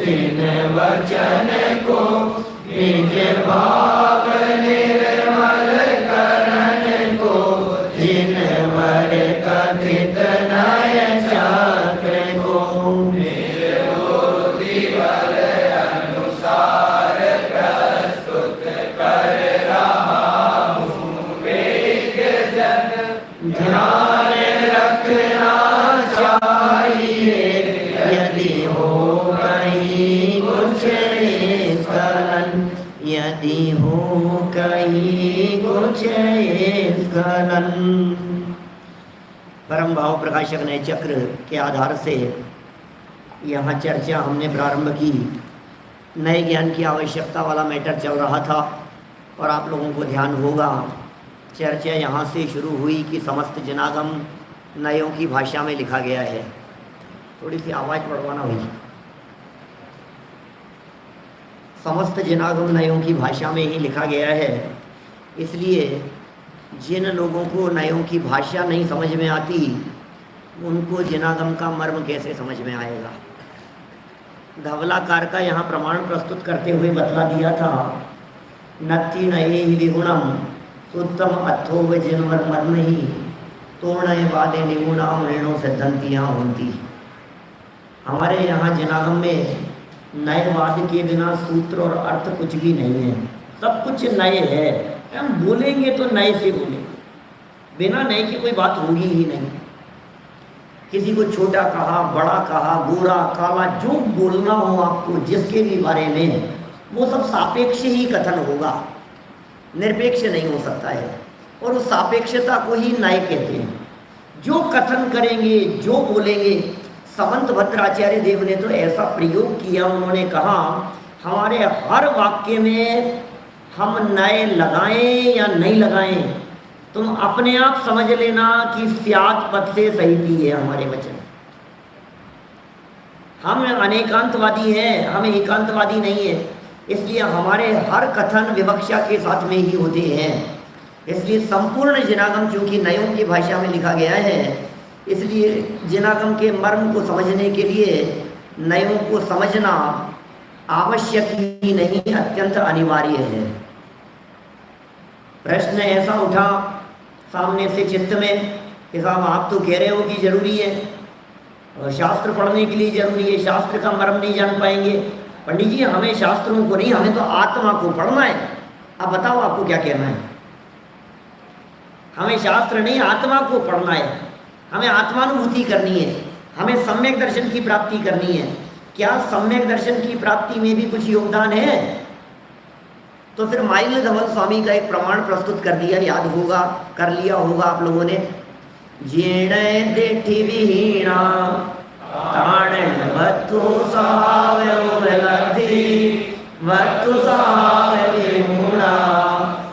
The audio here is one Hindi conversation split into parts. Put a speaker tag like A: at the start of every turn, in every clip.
A: तिन वचन को निज भाव निर्मल करण को, जिन वर कथित नय चक्र को, निर्बोधि बल अनुसार प्रस्तुत कर रहा हूँ वेद जन। ध्यान रखना चाहिए यदि हो कहीं कुछ स्खलन, यदि हो कहीं कुछ स्खलन। परम भाव प्रकाशक नए चक्र के आधार से यहाँ चर्चा हमने प्रारंभ की। नए ज्ञान की आवश्यकता वाला मैटर चल रहा था और आप लोगों को ध्यान होगा चर्चा यहाँ से शुरू हुई कि समस्त जनागम नयों की भाषा में लिखा गया है। थोड़ी सी आवाज़ बढ़वाना हुई। समस्त जनागम नयों की भाषा में ही लिखा गया है, इसलिए जिन लोगों को नयों की भाषा नहीं समझ में आती उनको जनागम का मर्म कैसे समझ में आएगा। धवलाकार का यहाँ प्रमाण प्रस्तुत करते हुए बतला दिया था, नत्ति नये ही विगुणम उत्तम अथोव जिनवर मर्म ही, तोड़े बादे निगुणा मृणों सिद्धंतियाँ होती। हमारे यहाँ जनागम में नयवाद के बिना सूत्र और अर्थ कुछ भी नहीं है, सब कुछ नए है। हम बोलेंगे तो नए से बोलेंगे, बिना नए की कोई बात होगी ही नहीं। किसी को छोटा कहा, बड़ा कहा, गोरा काला, जो बोलना हो आपको जिसके भी बारे में, वो सब सापेक्ष ही कथन होगा, निरपेक्ष नहीं हो सकता है। और उस सापेक्षता को ही नए कहते हैं। जो कथन करेंगे, जो बोलेंगे, समंत भद्राचार्य देव ने तो ऐसा प्रयोग किया, उन्होंने कहा हमारे हर वाक्य में हम नए लगाएं या नहीं लगाएं, तुम अपने आप समझ लेना कि स्यात् पद से सही है हमारे वचन। हम अनेकांतवादी हैं, हम एकांतवादी नहीं है, इसलिए हमारे हर कथन विवक्षा के साथ में ही होते हैं। इसलिए संपूर्ण जनागम चूंकि नयों की भाषा में लिखा गया है, इसलिए जनागम के मर्म को समझने के लिए नयों को समझना आवश्यक ही नहीं, अत्यंत अनिवार्य है। प्रश्न ऐसा उठा सामने से चित्त में कि साहब आप तो कह रहे हो कि जरूरी है और शास्त्र पढ़ने के लिए जरूरी है, शास्त्र का मर्म नहीं जान पाएंगे। पंडित जी हमें शास्त्रों को नहीं, हमें तो आत्मा को पढ़ना है। अब बताओ आपको क्या कहना है। हमें शास्त्र नहीं, आत्मा को पढ़ना है, हमें आत्मानुभूति करनी है, हमें सम्यक दर्शन की प्राप्ति करनी है। क्या सम्यक दर्शन की प्राप्ति में भी कुछ योगदान है? तो फिर माइल धवल स्वामी का एक प्रमाण प्रस्तुत कर दिया, याद होगा, कर लिया होगा आप लोगों ने। जीणे देठी विहीणा ताण वस्तु सहाव्य उपलब्धि, वस्तु सहाव्य विमूढ़ा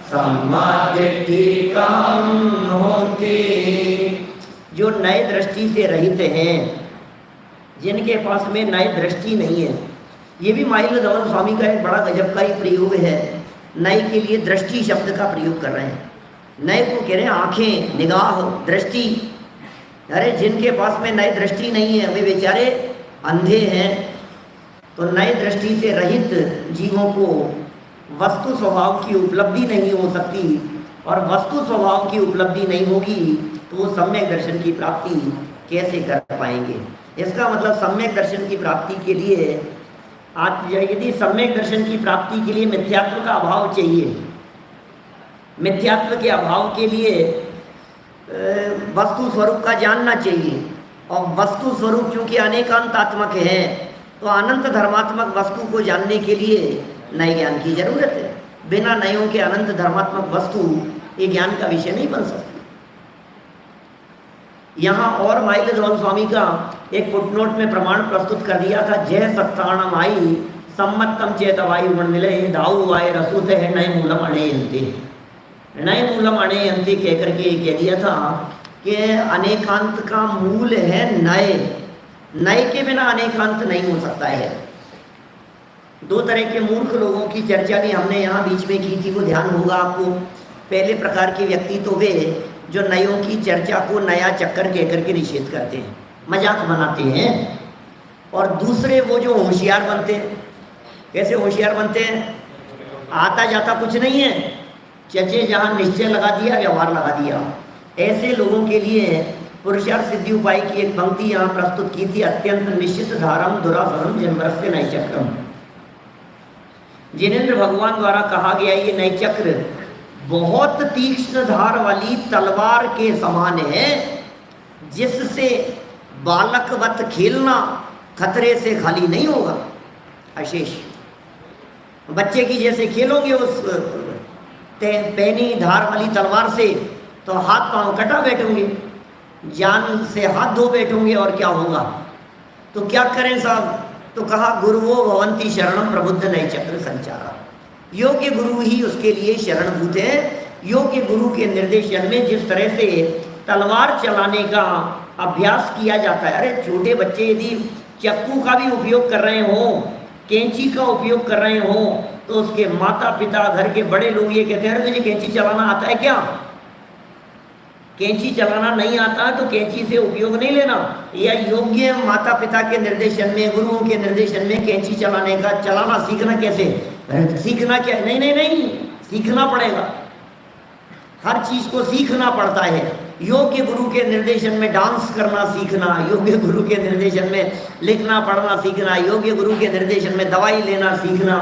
A: सम्मादिति काम होती। जो नए दृष्टि से रहित हैं, जिनके पास में नए दृष्टि नहीं है, ये भी माइल धवल स्वामी का एक बड़ा गजब का ही प्रयोग है। नए के लिए दृष्टि शब्द का प्रयोग कर रहे हैं। नए को कह रहे हैं आंखें, निगाह, दृष्टि। अरे जिनके पास में नए दृष्टि नहीं है वे बेचारे अंधे हैं। तो नए दृष्टि से रहित जीवों को वस्तु स्वभाव की उपलब्धि नहीं हो सकती, और वस्तु स्वभाव की उपलब्धि नहीं होगी तो वो सम्यक दर्शन की प्राप्ति कैसे कर पाएंगे। इसका मतलब सम्यक दर्शन की प्राप्ति के लिए यदि सम्यक दर्शन की प्राप्ति के लिए मिथ्यात्व का अभाव चाहिए, मिथ्यात्व के अभाव के लिए वस्तु स्वरूप का जानना चाहिए, और वस्तु स्वरूप चूंकि अनेकांतात्मक है तो अनंत धर्मात्मक वस्तु को जानने के लिए नए ज्ञान की जरूरत है। बिना नयों के अनंत धर्मात्मक वस्तु ये ज्ञान का विषय नहीं बन सकती। यहाँ और माइल धवल स्वामी का एक फुटनोट में प्रमाण प्रस्तुत कर दिया था, जय सत्ताणम आई सम्मतम चेतवायु मंडले दाऊ वाय रसूत है नए मूलम अणेयंते। नए मूलम अणेयंते कह करके कह दिया था कि अनेकांत का मूल है नए, नए के बिना अनेकांत नहीं हो सकता है। दो तरह के मूर्ख लोगों की चर्चा भी हमने यहाँ बीच में की थी, वो ध्यान होगा आपको। पहले प्रकार के व्यक्ति तो वे जो नयों की चर्चा को नया चक्कर कह करके निषेध करते हैं, मजाक बनाते हैं। और दूसरे वो जो होशियार बनते हैं। कैसे होशियार बनते हैं? आता जाता कुछ नहीं है, चचे जहाँ निश्चय लगा दिया, व्यवहार लगा दिया। ऐसे लोगों के लिए पुरुषार्थ सिद्धि उपाय की एक पंक्ति यहाँ प्रस्तुत की थी, अत्यंत निश्चित धारम दुराधर्म जन्मरस्य नई चक्रम। जिनेंद्र भगवान द्वारा कहा गया ये नई चक्र बहुत तीक्ष्ण धार वाली तलवार के समान है, जिससे बालकवत खेलना खतरे से खाली नहीं होगा। अशेष बच्चे की जैसे खेलोगे उस पैनी धार वाली तलवार से तो हाथ पांव कटा बैठोगे, जान से हाथ धो बैठोगे, और क्या होगा? तो क्या करें साहब? तो कहा गुरुवो भवंती शरणम प्रबुद्ध नई चक्र संचारा। योग्य गुरु ही उसके लिए शरणभूत है। योग्य गुरु के निर्देशन में जिस तरह से तलवार चलाने का अभ्यास किया जाता है, अरे छोटे बच्चे यदि चाकू का भी उपयोग कर रहे हों, कैंची का उपयोग कर रहे हों, तो उसके माता पिता, घर के बड़े लोग ये कहते हैं अरे तुझे कैंची चलाना आता है क्या? कैंची चलाना नहीं आता तो कैंची से उपयोग नहीं लेना। या योग्य माता पिता के निर्देशन में, गुरुओं के निर्देशन में कैंची चलाना सीखना कैसे? सीखना क्या? नहीं नहीं नहीं, सीखना पड़ेगा। हर चीज को सीखना पड़ता है। योग्य गुरु के निर्देशन में डांस करना सीखना, योग्य गुरु के निर्देशन में लिखना पढ़ना सीखना, योग्य गुरु के निर्देशन में दवाई लेना सीखना,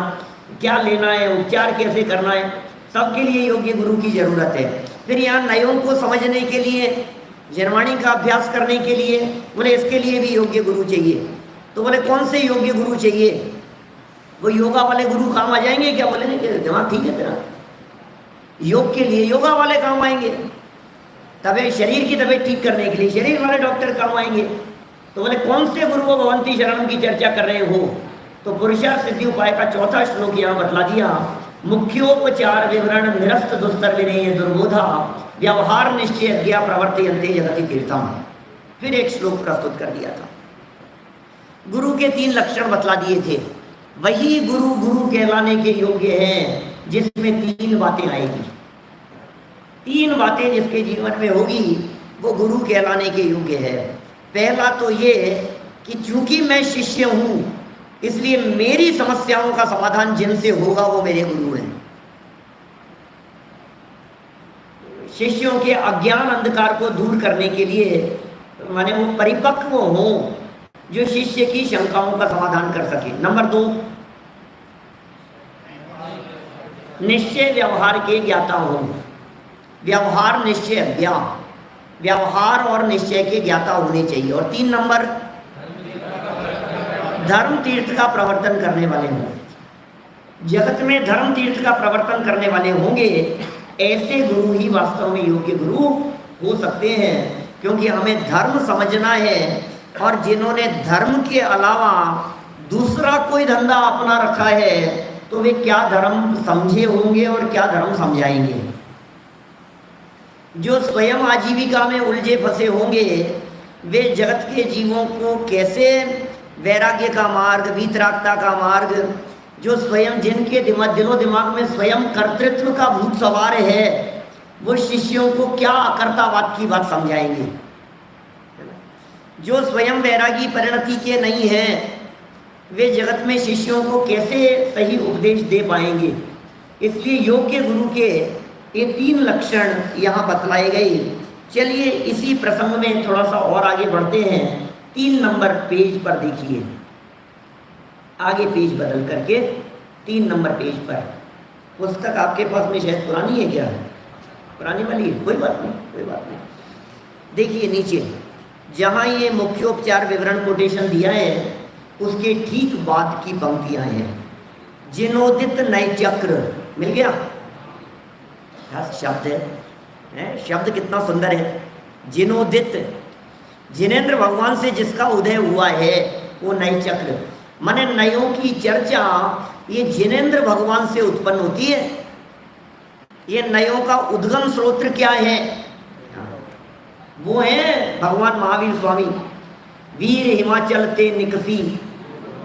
A: क्या लेना है, उपचार कैसे करना है, सबके लिए योग्य गुरु की जरूरत है। फिर यहाँ नयों को समझने के लिए, जनवाणी का अभ्यास करने के लिए बोले इसके लिए भी योग्य गुरु चाहिए। तो बोले कौन से योग्य गुरु चाहिए? वो योगा वाले गुरु काम आ जाएंगे क्या? बोले नहीं, दिमाग ठीक है तेरा, योग के लिए योगा वाले काम आएंगे। तबीयत, शरीर की तबीयत ठीक करने के लिए शरीर वाले डॉक्टर काम आएंगे। तो बोले कौन से गुरु भवंती शरणम की चर्चा कर रहे हो? तो पुरुषार्थ सिद्धि उपाय का चौथा श्लोक यहाँ बतला दिया। मुख्योपचार विवरण निरस्त दुस्तर विनेय दुर्बोधा व्यवहार निश्चय अज्ञा प्रवर्तयन्ते जगति तीर्थम। फिर एक श्लोक प्रस्तुत कर दिया था। गुरु के 3 लक्षण बतला दिए थे। वही गुरु गुरु कहलाने के योग्य है जिसमें 3 बातें आएगी। 3 बातें जिसके जीवन में होगी वो गुरु कहलाने के योग्य है। पहला तो ये कि चूंकि मैं शिष्य हूं इसलिए मेरी समस्याओं का समाधान जिनसे होगा वो मेरे गुरु हैं। शिष्यों के अज्ञान अंधकार को दूर करने के लिए माने वो परिपक्व हो जो शिष्य की शंकाओं का समाधान कर सके। नंबर 2, निश्चय व्यवहार के ज्ञाता हो। व्यवहार निश्चय अज्ञा, व्यवहार और निश्चय के ज्ञाता होने चाहिए। और 3 नंबर, धर्म तीर्थ का प्रवर्तन करने वाले हों। जगत में धर्म तीर्थ का प्रवर्तन करने वाले होंगे, ऐसे गुरु ही वास्तव में योग्य गुरु हो सकते हैं। क्योंकि हमें धर्म समझना है और जिन्होंने धर्म के अलावा दूसरा कोई धंधा अपना रखा है तो वे क्या धर्म समझे होंगे और क्या धर्म समझाएंगे। जो स्वयं आजीविका में उलझे फंसे होंगे वे जगत के जीवों को कैसे वैराग्य का मार्ग, वीतरागता का मार्ग, जो स्वयं जिनके दिलो दिमाग में स्वयं कर्तृत्व का भूत सवार है वो शिष्यों को क्या अकर्तावाद की बात समझाएंगे। जो स्वयं वैरागी परिणति के नहीं हैं वे जगत में शिष्यों को कैसे सही उपदेश दे पाएंगे। इसलिए योग्य गुरु के ये 3 लक्षण यहाँ बतलाए गए। चलिए इसी प्रसंग में थोड़ा सा और आगे बढ़ते हैं। 3 नंबर पेज पर देखिए, आगे पेज बदल करके 3 नंबर पेज पर। पुस्तक आपके पास में शायद पुरानी है क्या? पुरानी वाली है, कोई बात नहीं, कोई बात नहीं। देखिए नीचे जहाँ ये मुख्योपचार विवरण कोटेशन दिया है उसके ठीक बाद की पंक्तियाँ हैं। जिनोदित नए चक्र मिल गया, शब्द है, शब्द कितना सुंदर है। जिनोदित, जिनेंद्र भगवान से जिसका उदय हुआ है वो नए चक्र, माने नयों की चर्चा ये जिनेंद्र भगवान से उत्पन्न होती है। ये नयों का उद्गम स्रोत क्या है? वो है भगवान महावीर स्वामी। वीर हिमाचल ते निकसी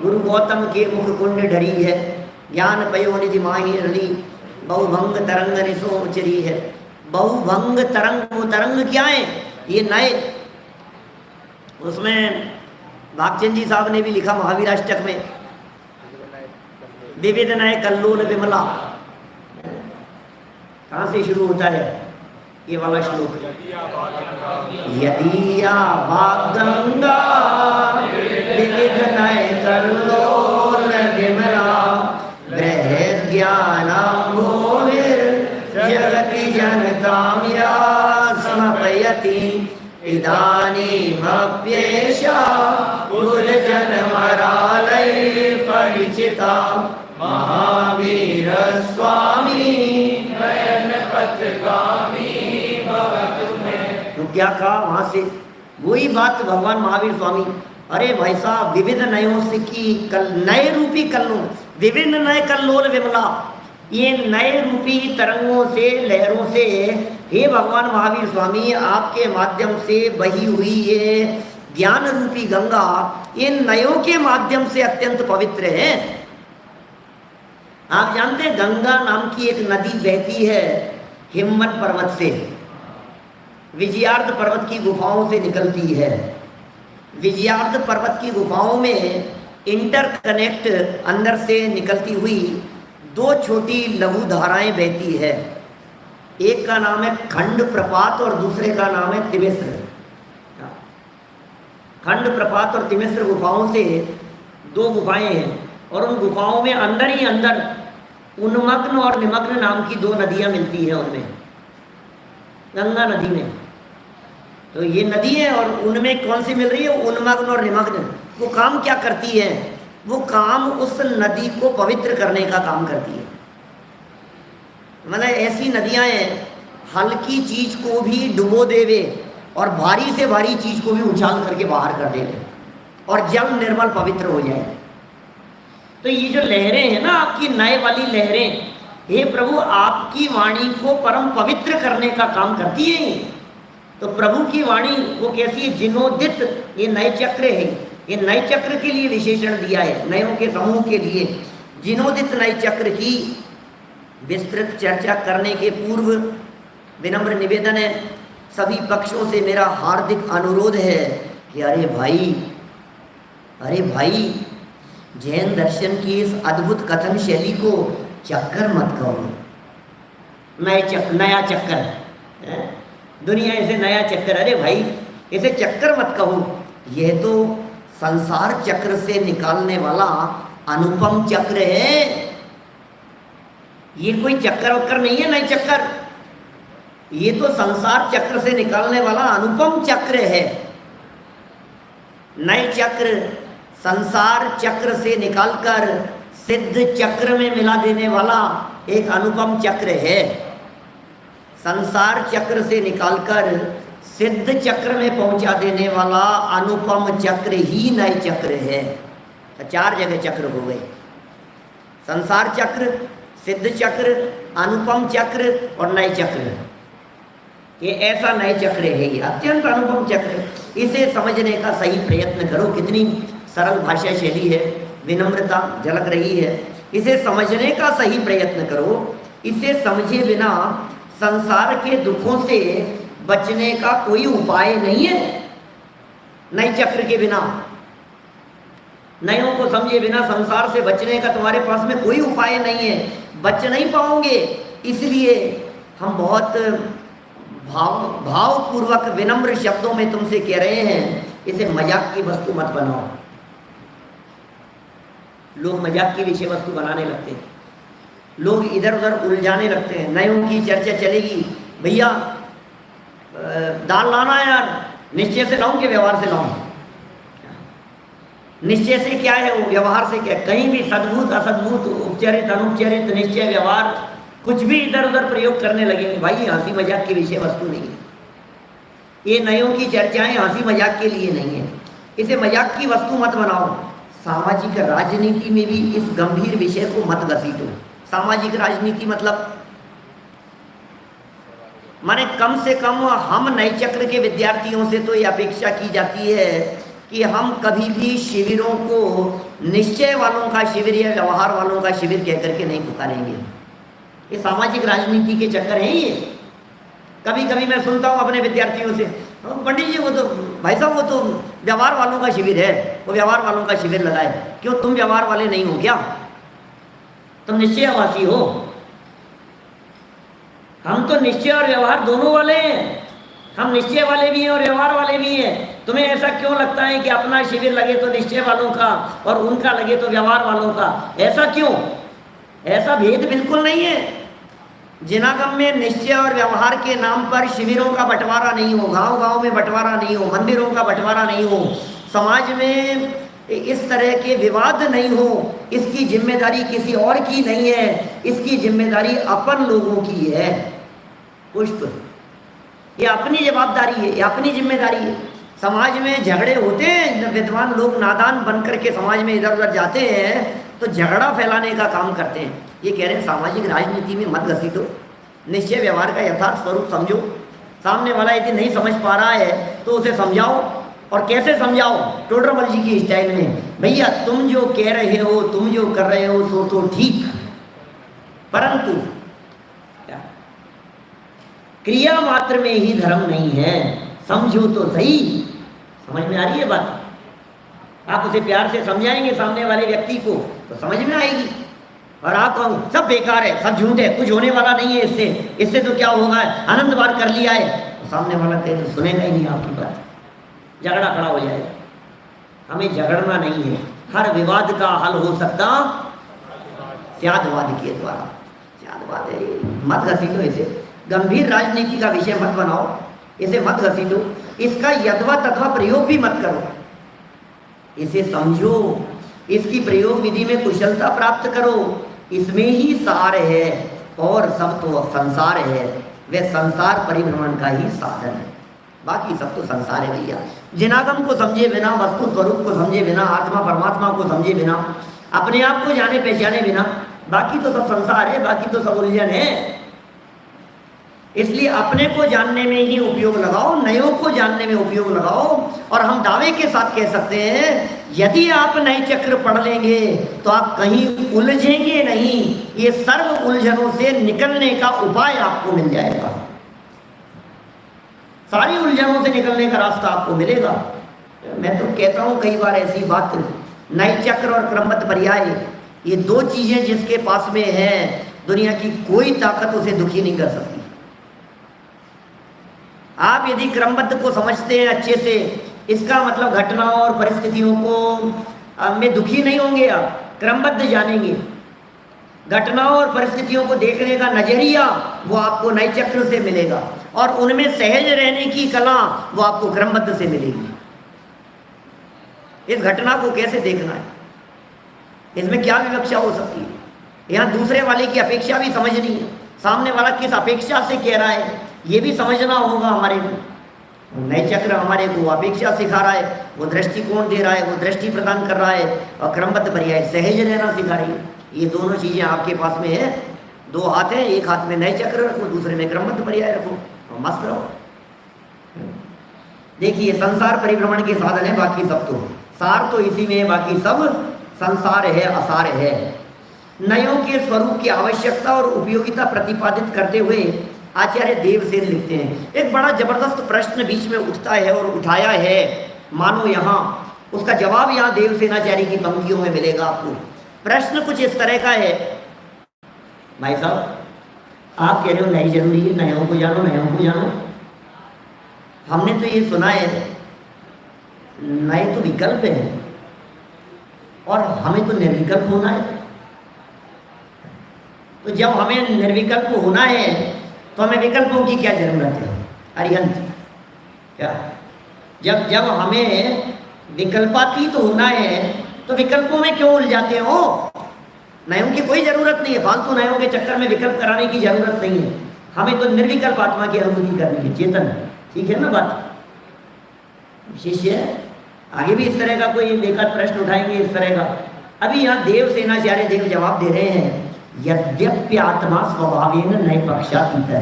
A: गुरु गौतम के मुख कुंड ढरी है, ज्ञान पयो निधि माही रली बहुभंग तरंग निसो उचरी है। बहुभंग तरंग, वो तरंग क्या है? ये नए, उसमें भागचंद जी साहब ने भी लिखा महावीराष्टक में, विविध नय कल्लोल विमला। कहाँ से शुरू होता है ये वाला श्लोक? यदिया गंगा विविध नय कल्लोल विमला बृहद ज्ञानाम्भोभिर जगति जनतां या स्मपयति इदानीमप्येषा गुरुजनमरालय परिचिता महावीर स्वामी नयन पथगामी भवतु में। तो क्या कहा वहां से? वही बात भगवान महावीर स्वामी, अरे भाई साहब विविध नयों से की नए रूपी कल्लों, विभिन्न नए कल्लोल विमला, ये नए रूपी तरंगों से लहरों से हे भगवान महावीर स्वामी आपके माध्यम से बही हुई ये ज्ञान रूपी गंगा इन नयों के माध्यम से अत्यंत पवित्र है। आप जानते हैं गंगा नाम की एक नदी बहती है हिम्मत पर्वत से, विजयार्ध पर्वत की गुफाओं से निकलती है। विजयार्ध पर्वत की गुफाओं में इंटरकनेक्ट अंदर से निकलती हुई दो छोटी लघु धाराएं बहती है। एक का नाम है खंड प्रपात और दूसरे का नाम है तिमिस्र। खंड प्रपात और तिमिस्र गुफाओं से दो गुफाएं हैं और उन गुफाओं में अंदर ही अंदर उन्मग्न और निमग्न नाम की दो नदियां मिलती हैं उनमें, गंगा नदी में। तो ये नदी है और उनमें कौन सी मिल रही है? उन्मग्न और निमग्न। वो काम क्या करती है? वो काम उस नदी को पवित्र करने का काम करती है। मतलब ऐसी नदियां हैं हल्की चीज को भी डुबो देवे और भारी से भारी चीज को भी उछाल करके बाहर कर देवे और जल निर्मल पवित्र हो जाए। तो ये जो लहरें हैं ना आपकी नए वाली लहरें, हे प्रभु आपकी वाणी को परम पवित्र करने का काम करती है। तो प्रभु की वाणी वो कैसी है? जिनोदित, ये नए चक्र है, ये नए चक्र के लिए विशेषण दिया है, नयों के समूह के लिए। जिनोदित नए चक्र की विस्तृत चर्चा करने के पूर्व विनम्र निवेदन है, सभी पक्षों से मेरा हार्दिक अनुरोध है कि अरे भाई जैन दर्शन की इस अद्भुत कथन शैली को चक्कर मत कहो। नया चक्कर है? दुनिया इसे नया चक्कर, अरे भाई इसे चक्कर मत कहो। यह तो संसार चक्र से निकालने वाला अनुपम चक्र है। ये कोई चक्कर वक्कर नहीं है नए चक्कर, ये तो संसार चक्र से निकालने वाला अनुपम चक्र है। नए चक्र संसार चक्र से निकालकर सिद्ध चक्र में मिला देने वाला एक अनुपम चक्र है। संसार चक्र से निकालकर सिद्ध चक्र में पहुंचा देने वाला अनुपम चक्र ही नए चक्र है। तो चार जगह चक्र हो गए, संसार चक्र, सिद्ध चक्र, अनुपम चक्र और नए चक्र। ये ऐसा नए चक्र है, ये अत्यंत अनुपम चक्र। इसे समझने का सही प्रयत्न करो। कितनी सरल भाषा शैली है, विनम्रता झलक रही है। इसे समझने का सही प्रयत्न करो। इसे समझे बिना संसार के दुखों से बचने का कोई उपाय नहीं है। नए चक्र के बिना, नयों को समझे बिना संसार से बचने का तुम्हारे पास में कोई उपाय नहीं है, बच नहीं पाओगे। इसलिए हम बहुत भावपूर्वक विनम्र शब्दों में तुमसे कह रहे हैं, इसे मजाक की वस्तु मत बनाओ। लोग मजाक की विषय वस्तु बनाने लगते हैं, लोग इधर उधर उलझाने लगते हैं। नयों की चर्चा चलेगी, भैया दाल लाना है यार, निश्चय से लाऊं कि व्यवहार से लाऊं? निश्चय से क्या है, वो व्यवहार से क्या है? कहीं भी सद्भूत असद्भूत, उपचरित अनुपचरित, निश्चय व्यवहार कुछ भी इधर उधर प्रयोग करने लगेंगे। भाई हंसी मजाक की विषय वस्तु नहीं है। ये नयों की चर्चाएं हंसी मजाक के लिए नहीं है, इसे मजाक की वस्तु मत बनाओ। सामाजिक राजनीति में भी इस गंभीर विषय को मत घसीटो। सामाजिक राजनीति मतलब माने कम से कम हम नए चक्र के विद्यार्थियों से तो ये अपेक्षा की जाती है कि हम कभी भी शिविरों को निश्चय वालों का शिविर या व्यवहार वालों का शिविर कह करके नहीं पुकारेंगे। ये सामाजिक राजनीति के चक्कर हैं। ये कभी कभी मैं सुनता हूँ अपने विद्यार्थियों से, पंडित जी वो तो भाई साहब वो तो व्यवहार वालों का शिविर है, वो व्यवहार वालों का शिविर लगाए। क्यों, तुम व्यवहार वाले नहीं हो क्या? तुम निश्चयवासी हो। हम तो निश्चय और व्यवहार दोनों वाले हैं। हम निश्चय वाले भी हैं और व्यवहार वाले भी हैं। तुम्हें ऐसा क्यों लगता है कि अपना शिविर लगे तो निश्चय वालों का और उनका लगे तो व्यवहार वालों का? ऐसा क्यों? ऐसा भेद बिल्कुल नहीं है। जिनागम में निश्चय और व्यवहार के नाम पर शिविरों का बंटवारा नहीं हो, गांव गांव में बंटवारा नहीं हो, मंदिरों का बंटवारा नहीं हो, समाज में इस तरह के विवाद नहीं हो। इसकी जिम्मेदारी किसी और की नहीं है, इसकी जिम्मेदारी अपन लोगों की है। पुष्प, ये अपनी जवाबदारी है, ये अपनी जिम्मेदारी है। समाज में झगड़े होते हैं, विद्वान लोग नादान बनकर के समाज में इधर उधर जाते हैं तो झगड़ा फैलाने का काम करते हैं। ये कह रहे हैं सामाजिक राजनीति में मत घसीटो, निश्चय व्यवहार का यथार्थ स्वरूप समझो। सामने वाला यदि नहीं समझ पा रहा है तो उसे समझाओ। और कैसे समझाओ? टोडरमल जी की स्टाइल में, भैया तुम जो कह रहे हो, तुम जो कर रहे हो सो तो ठीक, परंतु क्रिया मात्र में ही धर्म नहीं है, समझो तो सही। समझ में आ रही है बात? आप उसे प्यार से समझाएंगे सामने वाले व्यक्ति को तो समझ में आएगी। और आप कहो सब बेकार है, सब झूठ है, कुछ होने वाला नहीं है इससे, इससे तो क्या होगा, आनंद बार कर लिया है, तो सामने वाला कहे सुनेगा ही नहीं आपकी बात, झगड़ा खड़ा हो जाएगा। हमें झगड़ना नहीं है। हर विवाद का हल हो सकता स्यादवाद के द्वारा। स्यादवाद है, मत घसीटो इसे, गंभीर राजनीति का विषय मत बनाओ, इसे मत घसीटो, इसका यथवा तथवा प्रयोग भी मत करो। इसे समझो, इसकी प्रयोग विधि में कुशलता प्राप्त करो। इसमें ही सार है और सब तो संसार है, वह संसार परिभ्रमण का ही साधन है। बाकी सब तो संसार है भैया। जिनागम को समझे बिना, वस्तु स्वरूप को समझे बिना, आत्मा परमात्मा को समझे बिना, अपने आप को जाने पहचाने बिना, बाकी तो सब संसार है, बाकी तो सब उलझन है। इसलिए अपने को जानने में ही उपयोग लगाओ, नयों को जानने में उपयोग लगाओ। और हम दावे के साथ कह सकते हैं यदि आप नए चक्र पढ़ लेंगे तो आप कहीं उलझेंगे नहीं, ये सर्व उलझनों से निकलने का उपाय आपको मिल जाएगा। सारी उलझनों से निकलने का रास्ता आपको मिलेगा। मैं तो कहता हूं कई बार ऐसी बात, नए चक्र और क्रमबद्ध पर्याय, ये दो चीजें जिसके पास में है, दुनिया की कोई ताकत उसे दुखी नहीं कर सकती। आप यदि क्रमबद्ध को समझते हैं अच्छे से, इसका मतलब घटनाओं और परिस्थितियों को में दुखी नहीं होंगे। आप क्रमबद्ध जानेंगे, घटनाओं और परिस्थितियों को देखने का नजरिया वो आपको नए चक्र से मिलेगा, और उनमें सहज रहने की कला वो आपको क्रमबद्ध से मिलेगी। इस घटना को कैसे देखना है, इसमें क्या विवक्षा हो सकती है, यहाँ दूसरे वाले की अपेक्षा भी समझनी है, सामने वाला किस अपेक्षा से कह रहा है ये भी समझना होगा हमारे को। नए चक्र हमारे को अपेक्षा सिखा रहा है, वो दृष्टिकोण दे रहा है, वो दृष्टि प्रदान कर रहा है, और क्रमबद्ध पर्याय सहज रहना सिखा रही है। ये दोनों चीजें आपके पास में है। दो हाथ हैं, एक हाथ में नए चक्र रखो, दूसरे में क्रमबद्ध पर्याय रखो और मस्त रहो। देखिए संसार परिभ्रमण के साधन है, बाकी सब तो सार तो इसी में है, बाकी सब संसार है, असार है। नयों के स्वरूप की आवश्यकता और उपयोगिता प्रतिपादित करते हुए आचार्य देवसेन लिखते हैं, एक बड़ा जबरदस्त प्रश्न बीच में उठता है और उठाया है, मानो यहाँ उसका जवाब यहाँ देवसेनाचार्य की पंक्तियों में मिलेगा आपको। प्रश्न कुछ इस तरह का है, भाई साहब आप कह रहे हो नई जरूरी है, नयों को जानो, नयों को जानो। हमने तो ये सुना है नए तो विकल्प है और हमें तो निर्विकल्प होना है। तो जब हमें निर्विकल्प होना है तो हमें विकल्पों की क्या जरूरत है? अरिहंत क्या, जब हमें विकल्पातीत होना है तो विकल्पों में क्यों उलझाते हो? नयों की कोई जरूरत नहीं है, फालतू नयों के चक्कर में विकल्प कराने की जरूरत नहीं है। हमें तो निर्विकल्प आत्मा की अनुभूति करनी है, चेतन। ठीक है ना बात? शिष्य आगे भी इस तरह का कोई बेकार प्रश्न उठाएंगे इस तरह का। अभी यहाँ देवसेनाचार्य देव जवाब दे रहे हैं, यद्यपि आत्मा स्वभावेन नैपक्षातीत है।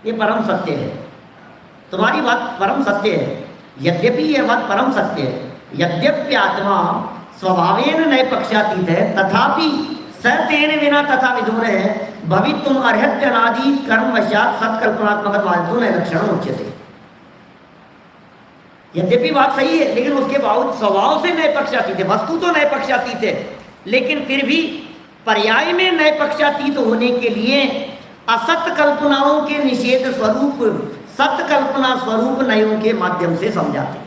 A: ये परम सत्य है, तुम्हारी बात परम सत्य है। यद्यपि यह बात परम सत्य है, यद्यपि आत्मा स्वभावेन नैपक्षातीत है, तथापि सतेन विना तथा विदुर है भवितुम अर्हत्यनादि कर्म वशात सत्कल्पनात्मक लक्षण उच्यते। यद्यपि बात सही है, लेकिन उसके बावजूद स्वभाव से नए पक्षातीत थे। वस्तु तो नए पक्षातीत है, लेकिन फिर भी पर्याय में नए पक्षातीत होने के लिए असत कल्पनाओं के निषेध स्वरूप सत कल्पना स्वरूप नयों के माध्यम से समझाते।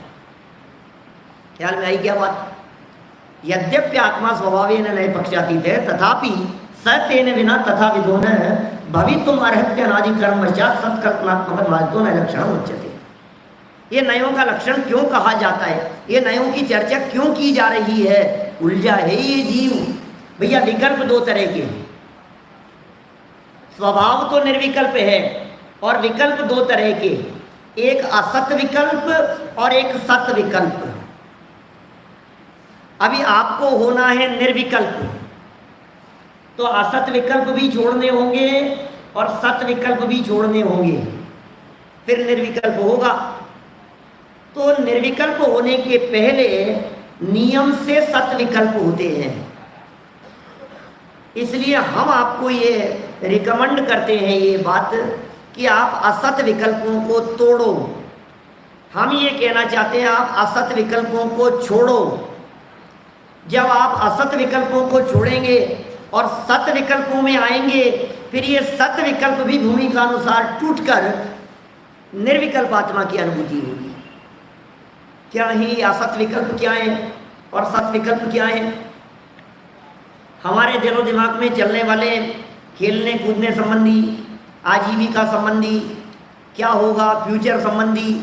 A: ख्याल में आई क्या बात? यद्यपि आत्मा स्वभावेन नए पक्षातीत है, तथापि स तेन विना तथा विदो न भवितुम अर्हत्य अनादि कर्म पश्चात सत्कल्पनात्मक वास्तव न लक्षण उच्यते। ये नयों का लक्षण क्यों कहा जाता है, ये नयों की चर्चा क्यों की जा रही है? उलझा है ये जीव। भैया विकल्प दो तरह के, स्वभाव तो निर्विकल्प है और विकल्प दो तरह के, एक असत विकल्प और एक सत विकल्प। अभी आपको होना है निर्विकल्प, तो असत विकल्प भी छोड़ने होंगे और सत विकल्प भी छोड़ने होंगे, फिर निर्विकल्प होगा। तो निर्विकल्प होने के पहले नियम से सत विकल्प होते हैं, इसलिए हम आपको ये रिकमेंड करते हैं ये बात कि आप असत विकल्पों को तोड़ो। हम ये कहना चाहते हैं आप असत विकल्पों को छोड़ो। जब आप असत विकल्पों को छोड़ेंगे और सत विकल्पों में आएंगे, फिर ये सत विकल्प भी भूमिका अनुसार टूटकर निर्विकल्प आत्मा की अनुभूति होगी। क्या ही असत विकल्प क्या है और सत विकल्प क्या है? हमारे दिलो दिमाग में चलने वाले खेलने कूदने संबंधी, आजीविका संबंधी, क्या होगा फ्यूचर संबंधी,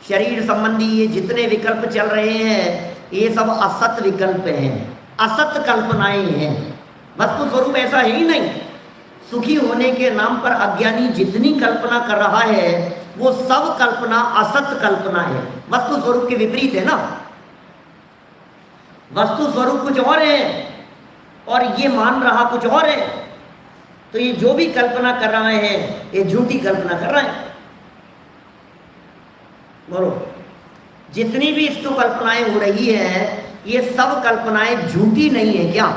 A: शरीर संबंधी, ये जितने विकल्प चल रहे हैं ये सब असत विकल्प हैं, असत कल्पनाएं हैं। वस्तु स्वरूप ऐसा है ही नहीं। सुखी होने के नाम पर अज्ञानी जितनी कल्पना कर रहा है वो सब कल्पना असत कल्पना है, वस्तु स्वरूप के विपरीत है ना। वस्तु स्वरूप कुछ और है और ये मान रहा कुछ और है, तो ये जो भी कल्पना कर रहा है ये झूठी कल्पना कर रहा है। बोलो, जितनी भी इसको कल्पनाएं हो रही है ये सब कल्पनाएं झूठी नहीं है क्या?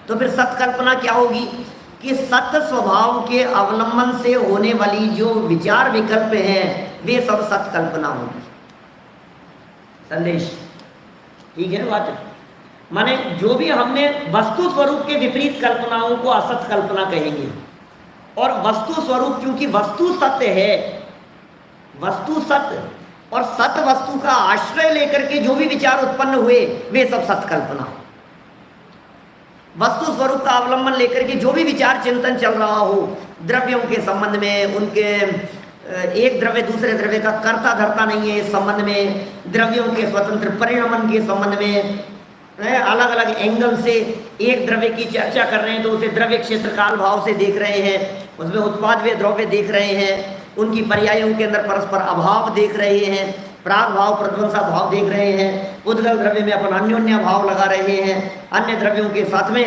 A: तो फिर सत कल्पना क्या होगी कि सत स्वभाव के अवलंबन से होने वाली जो विचार विकल्प हैं वे सब सत कल्पना होगी। संदेश ठीक है बात? माने जो भी हमने वस्तु स्वरूप के विपरीत कल्पनाओं को असत कल्पना कहेंगे, और वस्तु स्वरूप क्योंकि वस्तु सत्य है, वस्तु सत्य और सत वस्तु का आश्रय लेकर के जो भी विचार उत्पन्न हुए वे सब सत कल्पना। वस्तु स्वरूप का अवलंबन लेकर के जो भी विचार चिंतन चल रहा हो द्रव्यों के संबंध में, उनके एक द्रव्य दूसरे द्रव्य का कर्ता धर्ता नहीं है इस संबंध में, द्रव्यों के स्वतंत्र परिणमन के संबंध में अलग अलग एंगल से एक द्रव्य की चर्चा कर रहे हैं, तो उसे द्रव्य क्षेत्र काल भाव से देख रहे हैं, उसमें उत्पाद व द्रव्य देख रहे हैं, उनकी पर्यायों के अंदर परस्पर अभाव देख रहे हैं, प्राग भाव प्रध्वंसा भाव देख रहे हैं, उद्गल द्रव्य में अपन अन्योन्या भाव लगा रहे हैं, अन्य द्रव्यों के साथ में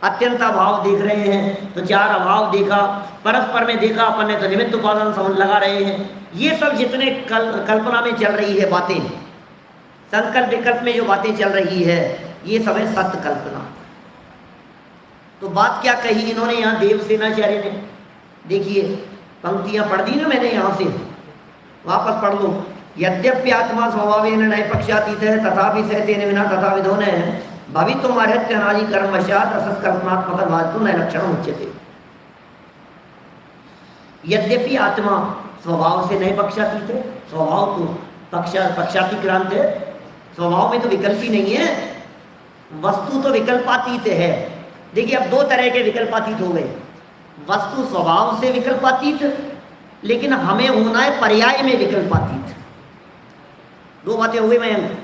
A: अत्यंता भाव देख रहे हैं, तो चार अभाव देखा, परस्पर में देखा अपन ने तो निमित्त उपादान समझ लगा रहे हैं। ये सब जितने कल्पना में चल रही है बातें, संकल्प विकल्प में जो बातें चल रही है ये सब है सत्य कल्पना। तो बात क्या कही इन्होंने यहाँ देवसेनाचार्य ने? देखिए पंक्तियां पढ़ दी ना मैंने, यहाँ से वापस पढ़ लो। यद्यपि आत्मा स्वभावेन नए पक्षातीत है, तथापि सहतेन विना तथा विधो न भवितुम अर्हत्य अनादि कर्म वशात् असत कल्पनात्मक वास्तु न लक्षण उच्यते। यद्यपि आत्मा स्वभाव से नए पक्षातीत है, स्वभाव तो पक्षातिक्रांत है, स्वभाव में तो विकल्प ही नहीं है, वस्तु तो विकल्पातीत है। देखिए अब दो तरह के विकल्पातीत हो गए, वस्तु स्वभाव से विकल्पातीत, लेकिन हमें होना है पर्याय में विकल्पातीत। दो बातें हो गई मैं,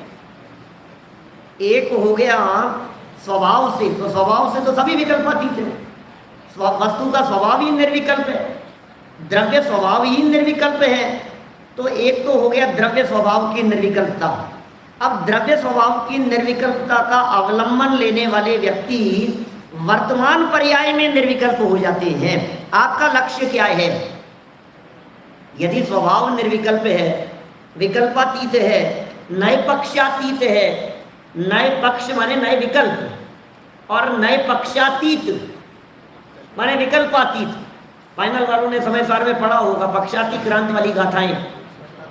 A: एक हो गया स्वभाव से, तो स्वभाव से तो सभी विकल्पातीत है, वस्तु का स्वभाव ही निर्विकल्प है, द्रव्य स्वभाव ही निर्विकल्प है, तो एक तो हो गया द्रव्य स्वभाव की निर्विकल्पता। अब द्रव्य स्वभाव की निर्विकल्पता का अवलंबन लेने वाले व्यक्ति वर्तमान पर्याय में निर्विकल्प हो जाते हैं। आपका लक्ष्य क्या है? यदि स्वभाव निर्विकल्प है, विकल्पातीत है, नए पक्षातीत है, नए पक्ष माने नए विकल्प, और नए पक्षातीत माने विकल्पातीत। फाइनल वालों ने समय सार में पढ़ा होगा पक्षातिक्रांत वाली गाथाएं,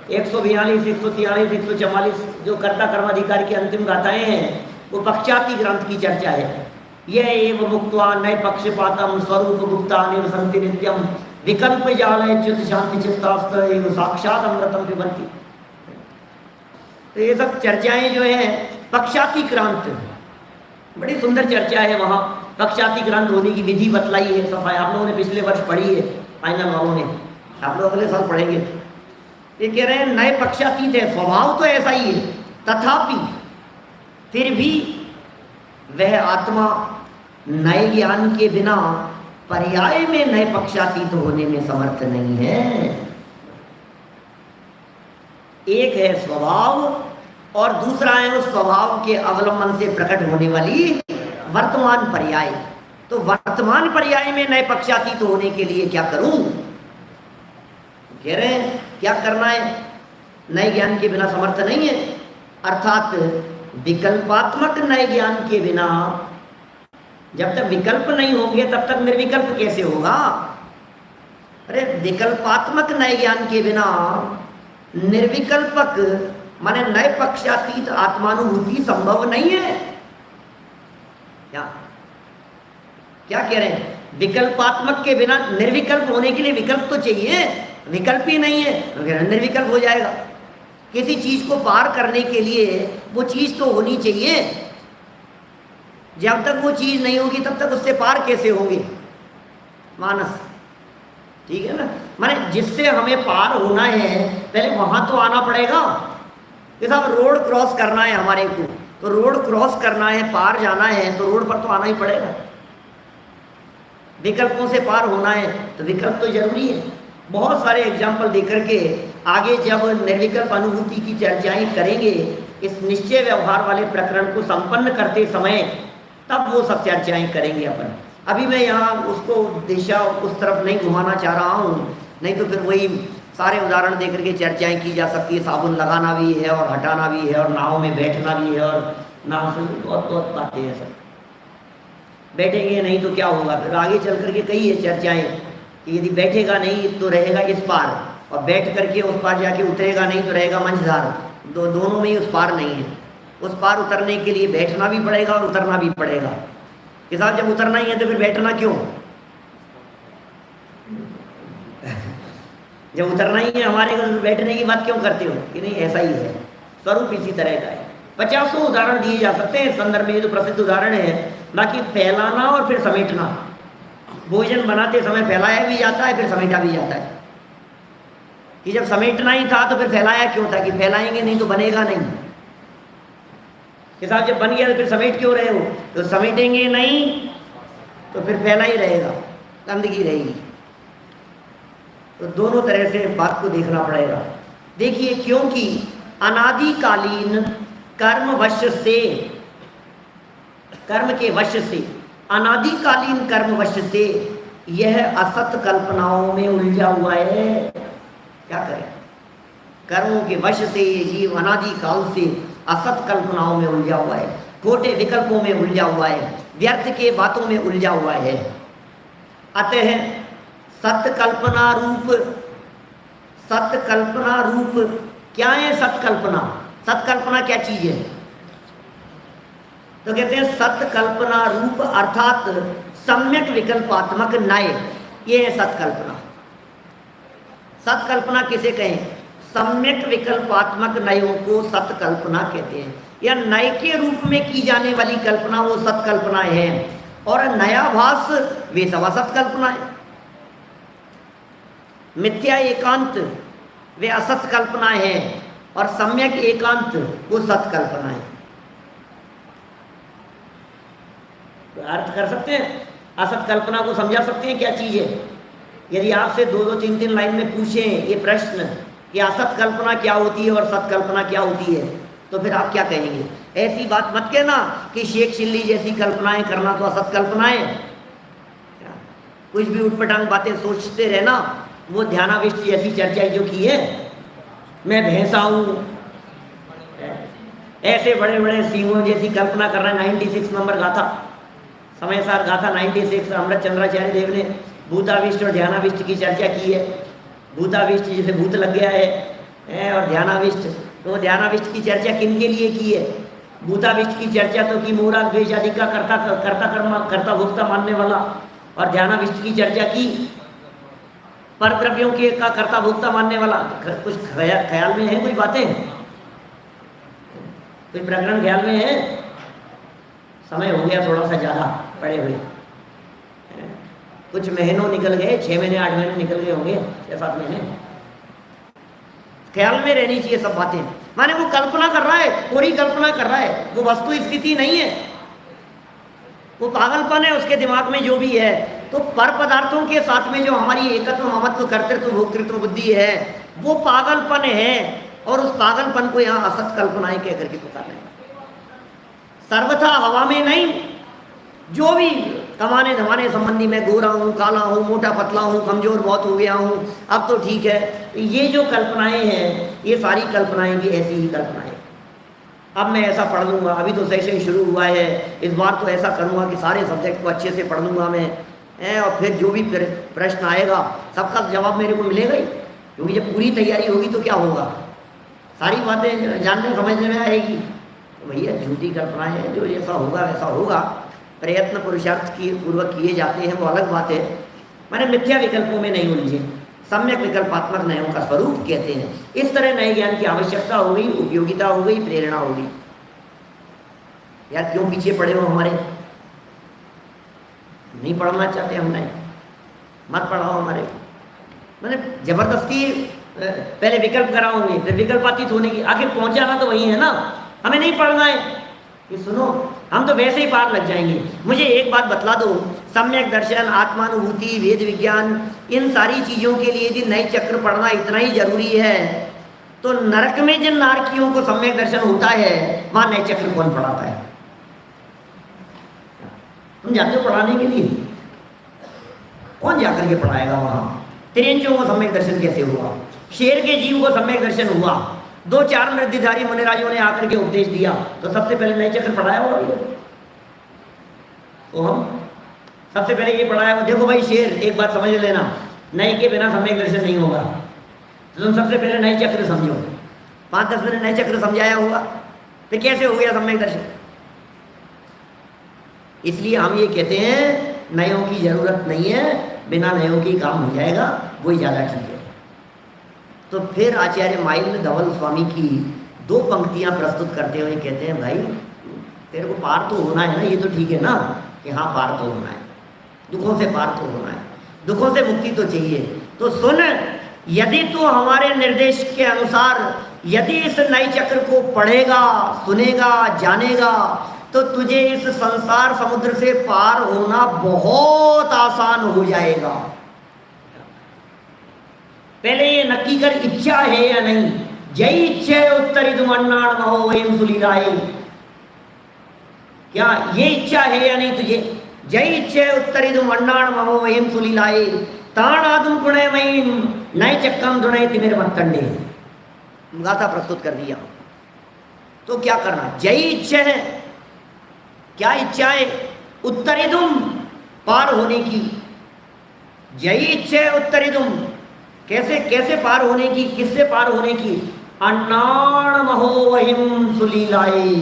A: 142, 143, 144 जो कर्ता कर्माधिकारी की अंतिम गाथाएं हैं वो पक्षाति ग्रंथ की चर्चा है। यह एव मुक्त्वा नय पक्षपातम स्वरूप गुप्ता निवसन्ति नित्यम विकल्प जालय च्युत शांति चित्तास्त एव साक्षात अमृतम पिबन्ति। तो ये सब चर्चाएं जो है पक्षाति क्रांत, बड़ी सुंदर चर्चा है। वहाँ पक्षाति क्रांत होने की विधि बतलाई है, सफाई आप लोगों ने पिछले वर्ष पढ़ी है, फाइनल वालों ने, आप लोग अगले साल पढ़ेंगे। ये कह रहे हैं नए पक्षातीत है, स्वभाव तो ऐसा ही है, तथापि फिर भी वह आत्मा नए ज्ञान के बिना पर्याय में नए पक्षातीत होने में समर्थ नहीं है। एक है स्वभाव और दूसरा है उस स्वभाव के अवलंबन से प्रकट होने वाली वर्तमान पर्याय। तो वर्तमान पर्याय में नए पक्षातीत होने के लिए क्या करूं? कह रहे हैं क्या करना है? नए ज्ञान के बिना समर्थ नहीं है, अर्थात विकल्पात्मक नए ज्ञान के बिना, जब तक विकल्प नहीं होंगे तब तक निर्विकल्प कैसे होगा? अरे विकल्पात्मक नए ज्ञान के बिना निर्विकल्पक माने नए पक्षातीत आत्मानुभूति संभव नहीं है। क्या कह रहे हैं? विकल्पात्मक के बिना निर्विकल्प होने के लिए विकल्प तो चाहिए, विकल्प ही नहीं है, निर्विकल्प हो जाएगा। किसी चीज को पार करने के लिए वो चीज तो होनी चाहिए, जब तक वो चीज नहीं होगी तब तक उससे पार कैसे होंगे? मानस, ठीक है ना? माने जिससे हमें पार होना है पहले वहां तो आना पड़ेगा। जैसे अब रोड क्रॉस करना है हमारे को, तो रोड क्रॉस करना है, पार जाना है, तो रोड पर तो आना ही पड़ेगा। विकल्पों से पार होना है तो विकल्प तो जरूरी है। बहुत सारे एग्जाम्पल देकर के आगे जब निर्विकल्प अनुभूति की चर्चाएं करेंगे, इस निश्चय व्यवहार वाले प्रकरण को संपन्न करते समय, तब वो सब चर्चाएं करेंगे अपन। अभी मैं यहाँ उसको दिशा उस तरफ नहीं घुमाना चाह रहा हूँ, नहीं तो फिर वही सारे उदाहरण देकर के चर्चाएं की जा सकती है। साबुन लगाना भी है और हटाना भी है और नाव में बैठना भी है और नाव से बहुत बहुत बातें हैं सब। बैठेंगे नहीं तो क्या होगा? फिर आगे चल करके कई है चर्चाएं कि यदि बैठेगा नहीं तो रहेगा इस पार, और बैठ करके उस पार जाके उतरेगा नहीं तो रहेगा मंझधार। दोनों में ही उस पार नहीं है। उस पार उतरने के लिए बैठना भी पड़ेगा और उतरना भी पड़ेगा। कि साहब जब उतरना ही है तो फिर बैठना क्यों? जब उतरना ही है हमारे को, बैठने की बात क्यों करते हो? कि नहीं, ऐसा ही है, स्वरूप इसी तरह का है। 50 उदाहरण दिए जा सकते हैं इस संदर्भ में, ये जो प्रसिद्ध उदाहरण है। बाकी फैलाना और फिर समेटना, भोजन बनाते समय फैलाया भी जाता है फिर समेटा भी जाता है। कि जब समेटना ही था तो फिर फैलाया क्यों था? कि फैलाएंगे नहीं तो बनेगा नहीं। कि साहब जब बन गया तो फिर समेट क्यों रहे हो? तो समेटेंगे नहीं तो फिर फैला ही रहेगा, गंदगी रहेगी। तो दोनों तरह से बात को देखना पड़ेगा। देखिए, क्योंकि अनादिकालीन कर्मवश से, कर्म के वश से, अनादिकालीन कर्मवश से यह असत कल्पनाओं में उलझा हुआ है। क्या करें? कर्मों के वश से ये जीव अनादिकाल से असत कल्पनाओं में उलझा हुआ है, खोटे विकल्पों में उलझा हुआ है, व्यर्थ के बातों में उलझा हुआ है। अतः सत्कल्पना रूप, सत्कल्पना रूप क्या है? सत्कल्पना, सत्कल्पना क्या चीज है? तो कहते हैं सत्कल्पना रूप अर्थात सम्यक विकल्पात्मक नय, ये है सत्कल्पना। सत्कल्पना किसे कहें? सम्यक विकल्पात्मक नयों को सत्कल्पना कहते हैं, या नय के रूप में की जाने वाली कल्पना वो सत्कल्पना है, और नयाभास वे सब असत्कल्पना है। मिथ्या एकांत वे असत कल्पना है और सम्यक एकांत वो सत्कल्पना है। तो अर्थ कर सकते हैं, असत कल्पना को समझा सकते हैं क्या चीज है? यदि आपसे 2-2, 3-3 लाइन में पूछें ये प्रश्न कि असत कल्पना क्या होती है और सत्कल्पना क्या होती है, तो फिर आप क्या कहेंगे? ऐसी बात मत कहना कि शेख चिल्ली जैसी कल्पनाएं करना तो असत कल्पनाएं, कुछ भी उठपटांग बातें सोचते रहना, वो ध्यानाविष्ट जैसी चर्चा जो की है, मैं भैंसा हूँ, ऐसे बड़े बड़े सिंहों जैसी कल्पना कर रहे हैं। 96 नंबर गाथा, समय सार गाथा 96, अमृत चंद्राचार्य देव ने भूताविष्ट और ध्यानाविष्ट की चर्चा की है। भूताविष्ट जैसे भूत लग गया है और ध्यानाविष्ट, तो ध्यानाविष्ट की चर्चा किन के लिए की है? भूताविष्ट की चर्चा तो की मोरा द्वेष आदि का कर्ता भोक्ता मानने वाला, और ध्यानाविष्ट की चर्चा की पर द्रव्यों के का कर्ता भोक्ता मानने वाला। कुछ ख्याल में है, कुछ बातें, कोई प्रकरण ख्याल में है? समय हो गया थोड़ा सा ज़्यादा पड़े हुए, कुछ महीनों निकल गए, 6 महीने 8 महीने निकल गए होंगे, 6-7 महीने। ख्याल में रहनी चाहिए सब बातें। माने वो कल्पना कर रहा है, पूरी कल्पना कर रहा है, वो वस्तु स्थिति नहीं है, वो पागलपन है उसके दिमाग में जो भी है। तो पर पदार्थों के साथ में जो हमारी एकत्व ममत्व कर्तृत्व भोक्तृत्व बुद्धि है, वो पागलपन है, और उस पागलपन को यहाँ असत कल्पनाएं कह करके पुकारना है। सर्वथा हवा में नहीं, जो भी कमाने धमाने संबंधी में गोरा हूँ, काला हूँ, मोटा पतला हूँ, कमजोर बहुत हो गया हूँ, अब तो ठीक है, ये जो कल्पनाएं हैं, ये सारी कल्पनाएं भी ऐसी ही कल्पनाएं। अब मैं ऐसा पढ़ लूँगा, अभी तो सेशन शुरू हुआ है, इस बार तो ऐसा करूँगा कि सारे सब्जेक्ट को अच्छे से पढ़ लूँगा मैं, और फिर जो भी प्रश्न आएगा सबका जवाब मेरे को मिलेगा ही, क्योंकि जब पूरी तैयारी होगी तो क्या होगा, सारी बातें जानने समझने में आएगी। तो भैया झूठी कल्पनाएं हैं, जो जैसा होगा वैसा होगा, प्रयत्न पुरुषार्थ की पूर्वक किए जाते हैं वो अलग बात है। मैंने मिथ्या विकल्पों में नहीं उलझे, सम्यक विकल्पात्मक नयों का स्वरूप कहते हैं। इस तरह नए ज्ञान की आवश्यकता हो गई, उपयोगिता हो गई, प्रेरणा हो गई। यार क्यों पीछे पड़े हो हमारे? नहीं पढ़ना चाहते हम, नहीं, मत पढ़ाओ हमारे। मैंने जबरदस्ती पहले विकल्प कराओगे, फिर विकल्पातीत होने की, आखिर पहुंचाना तो वही है ना, हमें नहीं पढ़ना है। कि सुनो, हम तो वैसे ही पार लग जाएंगे। मुझे एक बात बतला दो, सम्यक दर्शन, आत्मानुभूति, वेद विज्ञान, इन सारी चीज़ों के लिए यदि नए चक्र पढ़ना इतना ही जरूरी है, तो नरक में जिन नारकियों को सम्यक दर्शन होता है वहाँ नए चक्र कौन पढ़ाता है? तुम जाते हो पढ़ाने के लिए? कौन जाकर के पढ़ाएगा वहाँ? त्रियंचों को सम्यक दर्शन कैसे हुआ? शेर के जीव को सम्यक दर्शन हुआ, 2-4 मृद्धिधारी मुनिराजों ने आकर के उपदेश दिया, तो सबसे पहले नए चक्र पढ़ाया होगा ये। तो हम सबसे पहले ये पढ़ाया होगा, देखो भाई शेर, एक बात समझ लेना, नए के बिना सम्यक दर्शन नहीं होगा। तो तुम सबसे पहले नए चक्र समझो, 5-10 मिनट नए चक्र समझाया होगा, फिर कैसे हो गया सम्यक दर्शन? इसलिए हम ये कहते हैं नयों की जरूरत नहीं है, बिना नयों की काम हो जाएगा, वही ज़्यादा ठीक है। तो फिर आचार्य माइल धवल स्वामी की 2 पंक्तियां प्रस्तुत करते हुए कहते हैं, भाई तेरे को पार तो होना है ना, ये तो ठीक है ना कि हाँ पार तो होना है, दुखों से पार तो होना है, दुखों से मुक्ति तो चाहिए। तो सुन, यदि तू हमारे निर्देश के अनुसार यदि इस नए चक्र को पढ़ेगा, सुनेगा, जानेगा, तो तुझे इस संसार समुद्र से पार होना बहुत आसान हो जाएगा। पहले ये नक्की कर, इच्छा है या नहीं? जय इच्छा उत्तरी दुमन्नाण महो वयम सुलीलाए। क्या ये इच्छा है या नहीं तुझे? जय इच्छा उत्तरी दुमन्नाण महो वयम सुलीलाए ताण आदम पुणे मयीम नए चक्कम दुणे तिमिर मत्तंडे। गाथा प्रस्तुत कर दिया। तो क्या करना? जय इच्छा है, क्या इच्छा है? उत्तरिदुम, पार होने की। जय इच्छा है उत्तरिदुम, कैसे कैसे पार होने की? किससे पार होने की? अन्नाण महो वहिम सुलीलाए।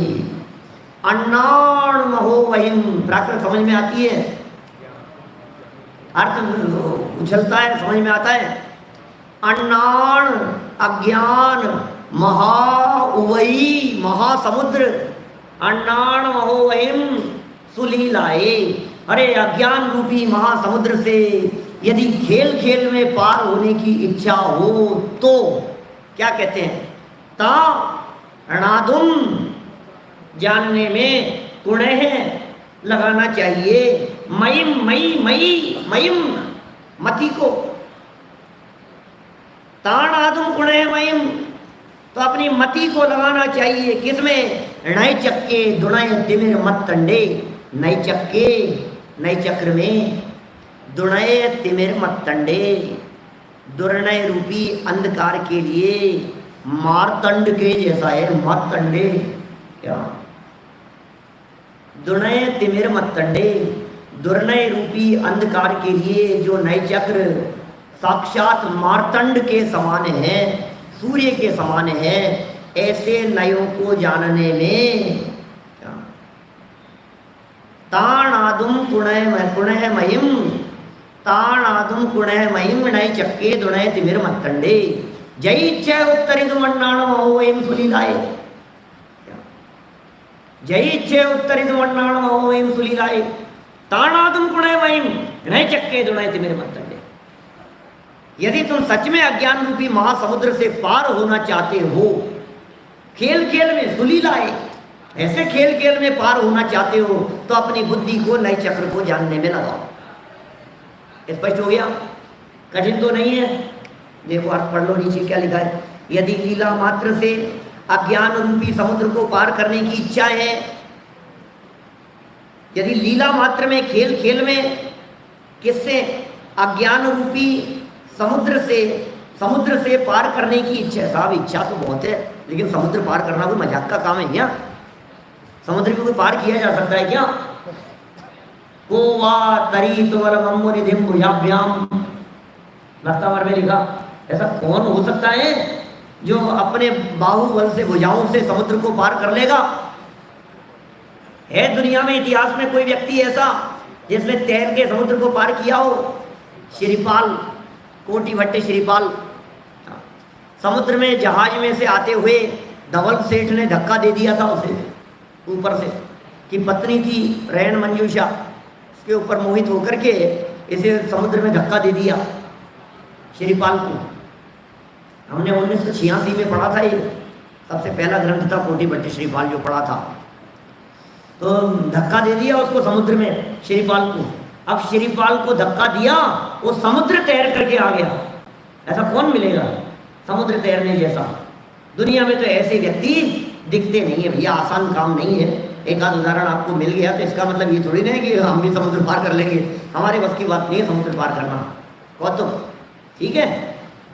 A: अन्नाण महो वहिम, प्राकृत समझ में आती है? अर्थ उछलता है, समझ में आता है? अन्नाण अज्ञान, महा उवई महासमुद्र, अन्नाण महो वहिम सुलीलाए। अरे अज्ञान रूपी महासमुद्र से यदि खेल खेल में पार होने की इच्छा हो तो क्या कहते हैं? ता अणादुम, जानने में पुण्य लगाना चाहिए। मयिम, मई मई मयिम, मति को। ताण आदुम पुण्य मयिम, तो अपनी मति को लगाना चाहिए। किसमें? नए चक्के दुणय तिमिर मत तंडे। नए चक्के, नए चक्र में दुणय तिमिर मत तंडे, दुर्नय रूपी अंधकार के लिए मारतंड के जैसा है। मारतंडे क्या? दुणय तिमिर मत तंडे, दुर्नय रूपी अंधकार के लिए जो नए चक्र साक्षात मारतंड के समान है। सूर्य के समान है। ऐसे नयों को जानने में ताणादुम कुणय महिम ताणादुम कुणय महिम नय चक्के दुणय तिमिर मत्तंडे जय इच्छा उत्तरित मन्नाणम अहोयम सुलीलाए। जय इच्छे उत्तरित मन्नाणम अहोयम सुलीलाए ताणादुम कुणय महिम नय चक्के दुणय तिमिर मत्तंडे। यदि तुम सच में अज्ञान रूपी महासमुद्र से पार होना चाहते हो, खेल खेल में सुलीलाए, ऐसे खेल खेल में पार होना चाहते हो, तो अपनी बुद्धि को नए चक्र को जानने में लगाओ। स्पष्ट हो गया? कठिन तो नहीं है। देखो अर्थ पढ़ लो, नीचे क्या लिखा है। यदि लीला मात्र से अज्ञान रूपी समुद्र को पार करने की इच्छा है, यदि लीला मात्र में खेल खेल में किससे अज्ञान रूपी समुद्र से पार करने की इच्छा है। साहब इच्छा तो बहुत है, लेकिन समुद्र पार करना कोई मजाक का काम है क्या? समुद्र को कोई पार किया जा सकता है क्या? को वा तरी तुमर मम्मो निधिम भुजाभ्याम, नक्तावर में लिखा। ऐसा कौन हो सकता है जो अपने बाहुबल से भुजाओं से समुद्र को पार कर लेगा? है दुनिया में इतिहास में कोई व्यक्ति ऐसा जिसने तैर के समुद्र को पार किया हो? श्रीपाल, कोटि भट्ट श्रीपाल। समुद्र में जहाज में से आते हुए धवल सेठ ने धक्का दे दिया था उसे ऊपर से, कि पत्नी थी रैन मंजूषा, उसके ऊपर मोहित होकर के इसे समुद्र में धक्का दे दिया श्रीपाल को। हमने 1986 में पढ़ा था, ये सबसे पहला ग्रंथ था कोटि भट्ट श्रीपाल जो पढ़ा था। तो धक्का दे दिया उसको समुद्र में श्रीपाल को। अब श्रीपाल को धक्का दिया, वो समुद्र तैर करके आ गया। ऐसा कौन मिलेगा समुद्र तैरने जैसा? दुनिया में तो ऐसे व्यक्ति दिखते नहीं है भैया, आसान काम नहीं है। एक आध उदाहरण आपको मिल गया तो इसका मतलब ये थोड़ी नहीं कि हम भी समुद्र पार कर लेंगे। हमारे बस की बात नहीं है समुद्र पार करना। कौन तो ठीक है,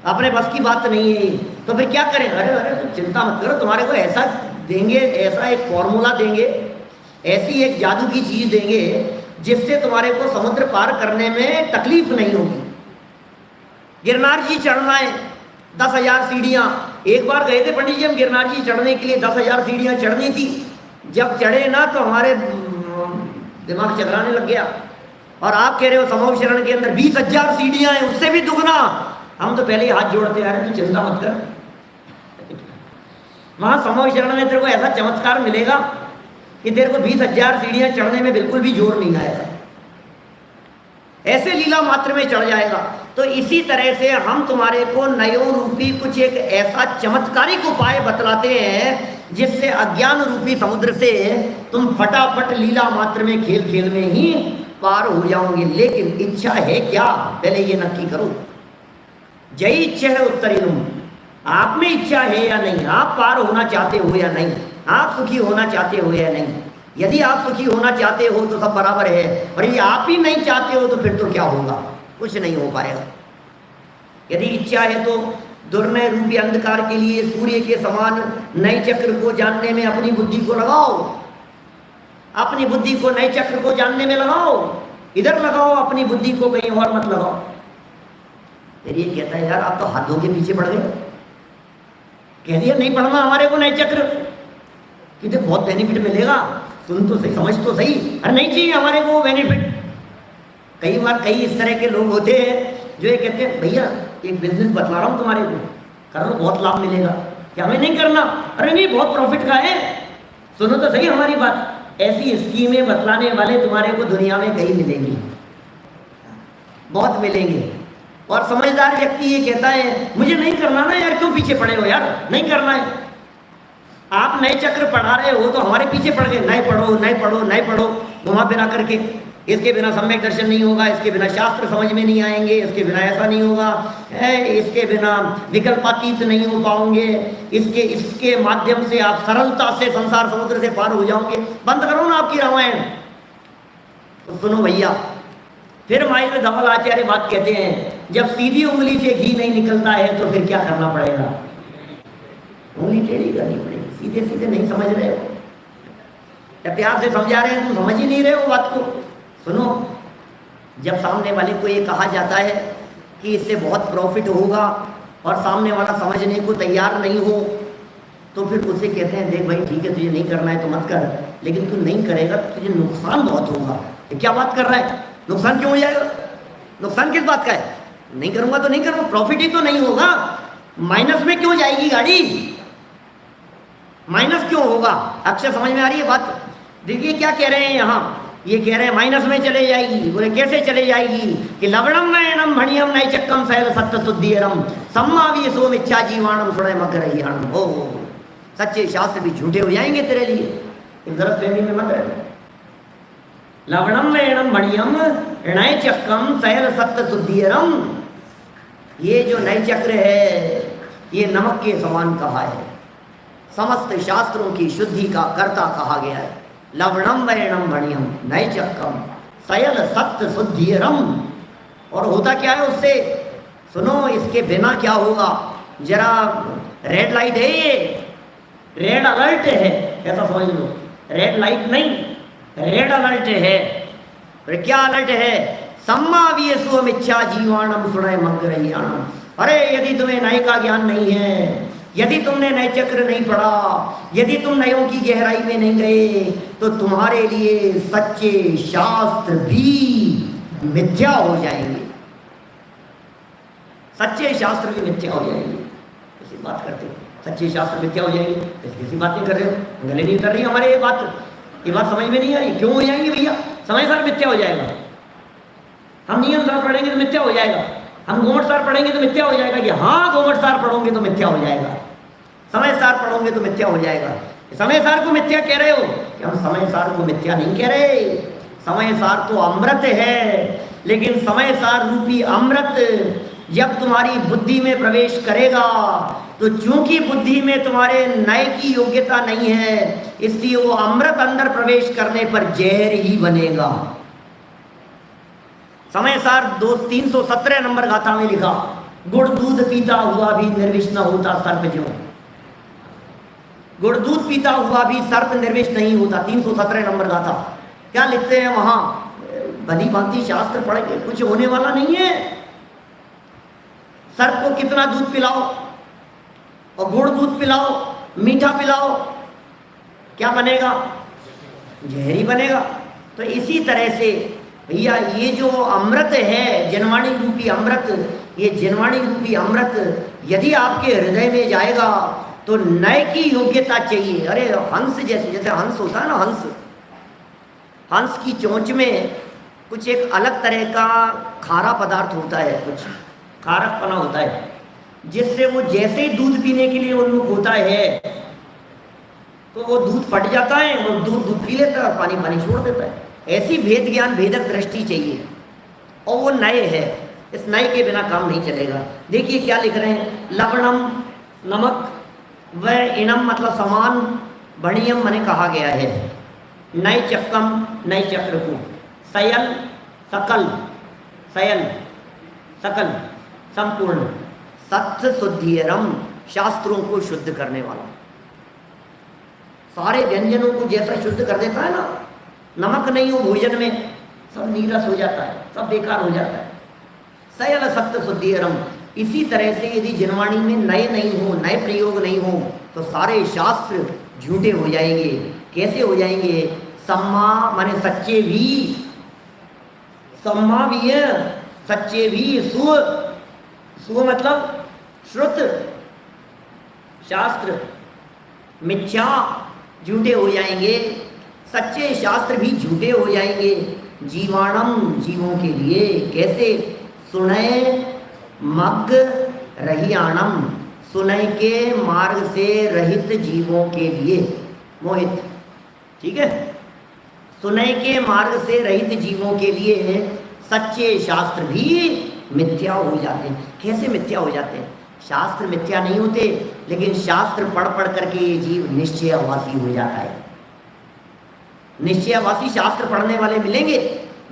A: अपने बस की बात नहीं है। तो फिर क्या करें? अरे अरे तुम चिंता मत करो, तुम्हारे को ऐसा देंगे, ऐसा एक फॉर्मूला देंगे, ऐसी एक जादू की चीज देंगे जिससे तुम्हारे को समुद्र पार करने में तकलीफ नहीं होगी। गिरनार जी चढ़ना है, 10,000 सीढ़ियाँ। एक बार गए थे पंडित जी हम गिरनार जी चढ़ने के लिए, 10,000 सीढ़ियाँ चढ़नी थी। जब चढ़े ना तो हमारे दिमाग चकराने लग गया। और आप कह रहे हो समूह शरण के अंदर 20,000 सीढ़ियाँ हैं, उससे भी दुगना। हम तो पहले ही हाथ जोड़ते आ रहे, तू चिंता मत कर। वहाँ समूह शरण में तेरे को ऐसा चमत्कार मिलेगा कि तेरे को 20,000 सीढ़ियाँ चढ़ने में बिल्कुल भी जोर नहीं आएगा, ऐसे लीला मात्र में चढ़ जाएगा। तो इसी तरह से हम तुम्हारे को नयो रूपी कुछ एक ऐसा चमत्कारिक उपाय बतलाते हैं जिससे अज्ञान रूपी समुद्र से तुम फटाफट लीला मात्र में खेल खेल में ही पार हो जाओगे। लेकिन इच्छा है क्या, पहले ये नक्की करो। जय इच्छा है उत्तरिणुम, आप में इच्छा है या नहीं? आप पार होना चाहते हो या नहीं? आप सुखी होना चाहते हो या नहीं? यदि आप सुखी होना चाहते हो तो सब बराबर है, और यदि आप ही नहीं चाहते हो तो फिर तो क्या होगा? कुछ नहीं हो पाएगा। यदि इच्छा है तो दुर्नय रूपी अंधकार के लिए सूर्य के समान नए चक्र को जानने में अपनी बुद्धि को लगाओ। अपनी बुद्धि को नए चक्र को जानने में लगाओ, इधर लगाओ, अपनी बुद्धि को कहीं और मत लगाओ। फिर ये कहता है यार आप तो हाथ धो के पीछे पड़ गए, कह दिया नहीं पढ़ना हमारे को नए चक्र, कि तो बहुत बेनिफिट मिलेगा। सुन तो सही, समझ तो सही। अरे नहीं चाहिए हमारे को बेनिफिट। कई बार कई इस तरह के लोग होते हैं जो ये कहते हैं भैया एक बिजनेस बतला रहा हूँ तुम्हारे को, कर लो बहुत लाभ मिलेगा। क्या हमें नहीं करना? अरे नहीं बहुत प्रॉफिट का है, सुनो तो सही हमारी बात। ऐसी स्कीमें बतलाने वाले तुम्हारे को दुनिया में कई मिलेंगे, बहुत मिलेंगे। और समझदार व्यक्ति ये कहता है मुझे नहीं करना ना यार, क्यों पीछे पड़े हो यार, नहीं करना है। आप नए चक्र पढ़ा रहे हो तो हमारे पीछे पड़ गए, नए पढ़ो नए पढ़ो नए पढ़ो, घुमा फिरा करके। इसके बिना सम्यक दर्शन नहीं होगा, इसके बिना शास्त्र समझ में नहीं आएंगे, इसके बिना ऐसा नहीं होगा, इसके बिना विकल्पातीत नहीं हो पाओगे, इसके माध्यम से आप सरलता से संसार समुद्र से पार हो जाओगे। बंद करो ना आपकी रामायण। तो सुनो भैया, फिर माइल में धवल आचार्य बात कहते हैं, जब सीधी उंगली से घी नहीं निकलता है तो फिर क्या करना पड़ेगा? उंगली टेढ़ी करनी पड़ेगी। सीधे सीधे नहीं समझ रहे हो, या प्यार से समझा रहे हैं, तुम समझ ही नहीं रहे हो बात को। सुनो, जब सामने वाले को ये कहा जाता है कि इससे बहुत प्रॉफिट होगा, और सामने वाला समझने को तैयार नहीं हो, तो फिर उसे कहते हैं देख भाई ठीक है, तुझे नहीं करना है तो मत कर, लेकिन तू नहीं करेगा तो तुझे नुकसान बहुत होगा। ये क्या बात कर रहा है, नुकसान क्यों हो जाएगा, नुकसान किस बात का है, नहीं करूंगा तो नहीं करूंगा, प्रॉफिट ही तो नहीं होगा, माइनस में क्यों जाएगी गाड़ी, माइनस क्यों होगा। अक्षर समझ में आ रही है बात। देखिए क्या कह रहे हैं यहाँ, ये कह रहे हैं माइनस में चले जाएगी। बोले कैसे चले जाएगी कि लवणम नयनम भणियम नैचक्कम सैल सत्य शुद्धिरम सम्मावी सोम इच्छा जीवाणम सुणय मकरहियाणम। ओ सच्चे शास्त्र भी झूठे हो जाएंगे तेरे लिए, इस गलत फहमी में मत रहे। लवणम नयनम भणियम नैचक्कम सैल सत्य शुद्धिरम, ये जो नय चक्र है ये नमक के समान कहा है, समस्त शास्त्रों की शुद्धि का कर्ता कहा गया है। लवणम वैणम भणियम नैचक्कम सयल सत्य शुद्धिरम। और होता क्या है उससे, सुनो इसके बिना क्या होगा, जरा रेड लाइट है, ये रेड अलर्ट है, ऐसा समझ लो, रेड लाइट नहीं रेड अलर्ट है। फिर क्या अलर्ट है, सम्मावीय सुम इच्छा जीवाणम सुनय मग्रहियाणम। अरे यदि तुम्हें नय का ज्ञान नहीं है, यदि तुमने नय चक्र नहीं पढ़ा, यदि तुम नयों की गहराई में नहीं गए, तो तुम्हारे लिए सच्चे शास्त्र भी मिथ्या हो जाएंगे, सच्चे शास्त्र भी मिथ्या हो जाएंगे। ऐसी बात करते हो, सच्चे शास्त्र मिथ्या हो जाएंगे, कैसी बातें कर रहे हो, गले नहीं कर रही हमारे ये बात समझ में नहीं आई। क्यों हो जाएंगे भैया, समय सार मिथ्या हो जाएगा। हम नियम सार पढ़ेंगे तो मिथ्या हो जाएगा, हम गोमट सार पढ़ेंगे तो मिथ्या हो जाएगा कि हाँ गोमट सार पढ़ोगे तो मिथ्या हो जाएगा, समय सार पढ़ोगे तो मिथ्या हो जाएगा। समय सार को मिथ्या कह रहे हो कि हम समय सार को मिथ्या नहीं कह रहे, समय सार तो अमृत है, लेकिन समय सार रूपी अमृत जब तुम्हारी बुद्धि में प्रवेश करेगा तो चूंकि बुद्धि में तुम्हारे नय की योग्यता नहीं है, इसलिए वो अमृत अंदर प्रवेश करने पर जहर ही बनेगा। समय सार 317 नंबर गाथा में लिखा, गुड़ दूध पीता हुआ भी निर्विष न होता सर्प ज्यों। गुड़ दूध पीता हुआ भी सर्प निर्विष नहीं होता, 317 नंबर गाथा। क्या लिखते हैं वहां, भली भांति शास्त्र पढ़ के कुछ होने वाला नहीं है। सर्प को कितना दूध पिलाओ और गुड़ दूध पिलाओ, मीठा पिलाओ, क्या बनेगा, जहरी बनेगा। तो इसी तरह से भैया ये जो अमृत है, जनवाणी रूपी अमृत, ये जनवाणी रूपी अमृत यदि आपके हृदय में जाएगा तो नय की योग्यता चाहिए। अरे हंस जैसे हंस होता है ना, हंस की चोंच में कुछ एक अलग तरह का खारा पदार्थ होता है, कुछ खारकपना होता है, जिससे वो जैसे ही दूध पीने के लिए उन्मुख होता है तो वो दूध फट जाता है, वो दूध पी लेता है और पानी पानी छोड़ देता है। ऐसी भेद ज्ञान भेदक दृष्टि चाहिए, और वो नय है, इस नय के बिना काम नहीं चलेगा। देखिए क्या लिख रहे हैं, लवणम नमक, व इनम मतलब समान, भणियम मने कहा गया है, नय चक्कम नय चक्र को, सयल सकल, सयल सकल संपूर्ण, सत्य शुद्धिरम शास्त्रों को शुद्ध करने वाला, सारे व्यंजनों को जैसा शुद्ध कर देता है ना, नमक नहीं हो भोजन में सब नीरस हो जाता है, सब बेकार हो जाता है। सयल सत्य शुद्धिरम, इसी तरह से यदि जनवाणी में नए नहीं हो, नए प्रयोग नहीं हो, तो सारे शास्त्र झूठे हो जाएंगे। कैसे हो जाएंगे, सम्मा माने सच्चे भी, सम्मा भी है, सच्चे भी, सु मतलब श्रुत शास्त्र, मिथ्या झूठे हो जाएंगे, सच्चे शास्त्र भी झूठे हो जाएंगे। जीवाणम जीवों के लिए, कैसे, सुनय मग रहियाणम, सुनय के मार्ग से रहित जीवों के लिए, मोहित, ठीक है, सुनय के मार्ग से रहित जीवों के लिए सच्चे शास्त्र भी मिथ्या हो जाते हैं। कैसे मिथ्या हो जाते हैं, शास्त्र मिथ्या नहीं होते, लेकिन शास्त्र पढ़ पढ़ करके ये जीव निश्चयवासी हो जाता है। निश्चयवासी शास्त्र पढ़ने वाले मिलेंगे,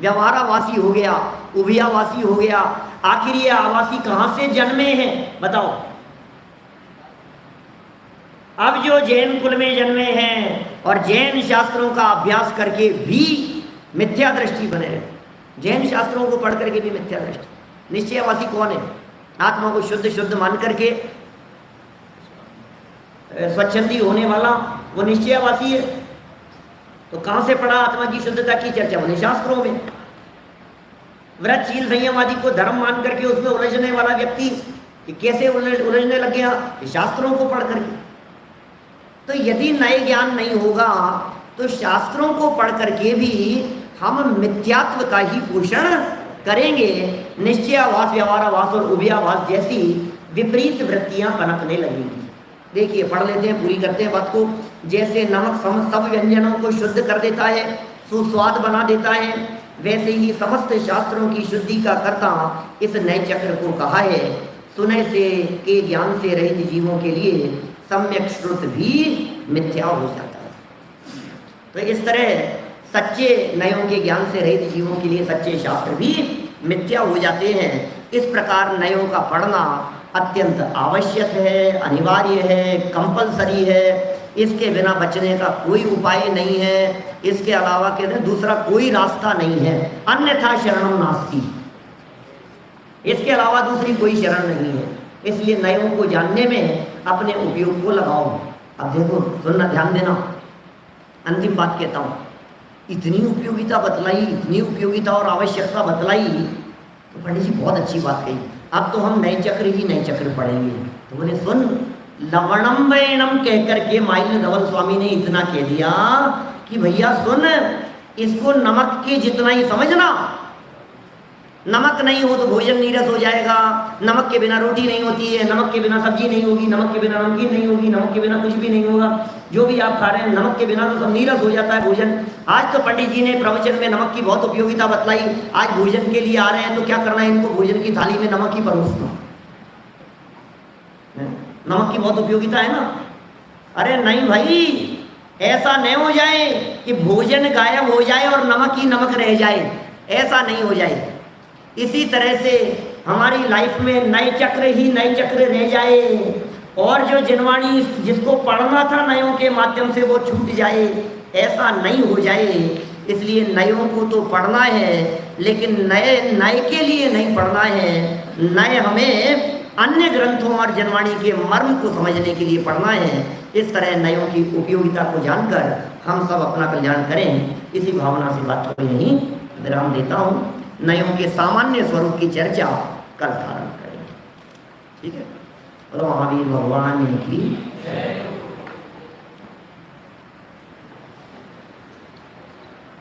A: व्यवहारावासी हो गया, उभयावासी हो गया, आखिर ये आवासी कहां से जन्मे हैं बताओ। अब जो जैन कुल में जन्मे हैं और जैन शास्त्रों का अभ्यास करके भी मिथ्या दृष्टि बने रहे, जैन शास्त्रों को पढ़ करके भी मिथ्या दृष्टि। निश्चयवासी कौन है, आत्मा को शुद्ध शुद्ध मान करके स्वच्छंदी होने वाला वो निश्चयवासी है। तो कहाँ से पढ़ा आत्मा की शुद्धता की चर्चा? बने शास्त्रों में। व्रत शील संयम आदि को धर्म मान करके उसमें उलझने वाला व्यक्ति कि कैसे उलझने लग गया? शास्त्रों को पढ़ करके। तो यदि नए ज्ञान नहीं होगा तो शास्त्रों को पढ़ करके भी हम मिथ्यात्व का ही पोषण करेंगे। निश्चयाभास, व्यवहाराभास और उभयाभास जैसी विपरीत वृत्तियां पनपने लगेंगी। देखिए, पढ़ लेते हैं, पूरी करते हैं बात को। जैसे नमक सब व्यंजनों को शुद्ध कर देता है, सुस्वाद बना देता है, वैसे ही समस्त शास्त्रों की शुद्धि का कर्ता इस नए चक्र को कहा है। सुने से के ज्ञान से रहित जीवों के लिए सम्यक श्रुत भी मिथ्या हो जाता है। तो इस तरह सच्चे नयों के ज्ञान से रहित जीवों के लिए सच्चे शास्त्र भी मिथ्या हो जाते हैं। इस प्रकार नयों का पढ़ना अत्यंत आवश्यक है, अनिवार्य है, कंपलसरी है। इसके बिना बचने का कोई उपाय नहीं है। इसके अलावा कहते हैं दूसरा कोई रास्ता नहीं है। अन्यथा शरणम नास्ति, इसके अलावा दूसरी कोई शरण नहीं है। इसलिए नयों को जानने में अपने उपयोग को लगाओ। अब देखो, सुनना, ध्यान देना, अंतिम बात कहता हूँ। इतनी उपयोगिता बतलाई, इतनी उपयोगिता और आवश्यकता बतलाई, तो पंडित जी बहुत अच्छी बात कही। अब तो हम नए चक्र ही नए चक्र पढ़ेंगे। तो बोले सुन, लवणम वैणम कह करके माइल धवल स्वामी ने इतना कह दिया कि भैया सुन, इसको नमक के जितना ही समझना। नमक नहीं हो तो भोजन नीरस हो जाएगा। नमक के बिना रोटी नहीं होती है, नमक के बिना सब्जी नहीं होगी, नमक के बिना नमकीन नहीं होगी, नमक के बिना कुछ भी नहीं होगा। जो भी आप खा रहे हैं, नमक के बिना तो सब नीरस हो जाता है भोजन। आज तो पंडित जी ने प्रवचन में नमक की बहुत उपयोगिता बतलाई। आज भोजन के लिए आ रहे हैं तो क्या करना है, इनको भोजन की थाली में नमक ही परोसना। नमक की बहुत उपयोगिता है ना। अरे नहीं भाई, ऐसा नहीं हो जाए कि भोजन गायब हो जाए और नमक ही नमक रह जाए, ऐसा नहीं हो जाए। इसी तरह से हमारी लाइफ में नए चक्र ही नए चक्र रह जाए और जो जिनवाणी जिसको पढ़ना था नयों के माध्यम से वो छूट जाए, ऐसा नहीं हो जाए। इसलिए नयों को तो पढ़ना है, लेकिन नए के लिए नहीं पढ़ना है। नए हमें अन्य ग्रंथों और जनवाणी के मर्म को समझने के लिए पढ़ना है। इस तरह नयों की उपयोगिता को जानकर हम सब अपना कल्याण करें, इसी भावना से बात को यहीं विराम देता हूँ। नयों के सामान्य स्वरूप की चर्चा कल प्रारंभ करेंगे। ठीक है। बोलो महावीर भगवान की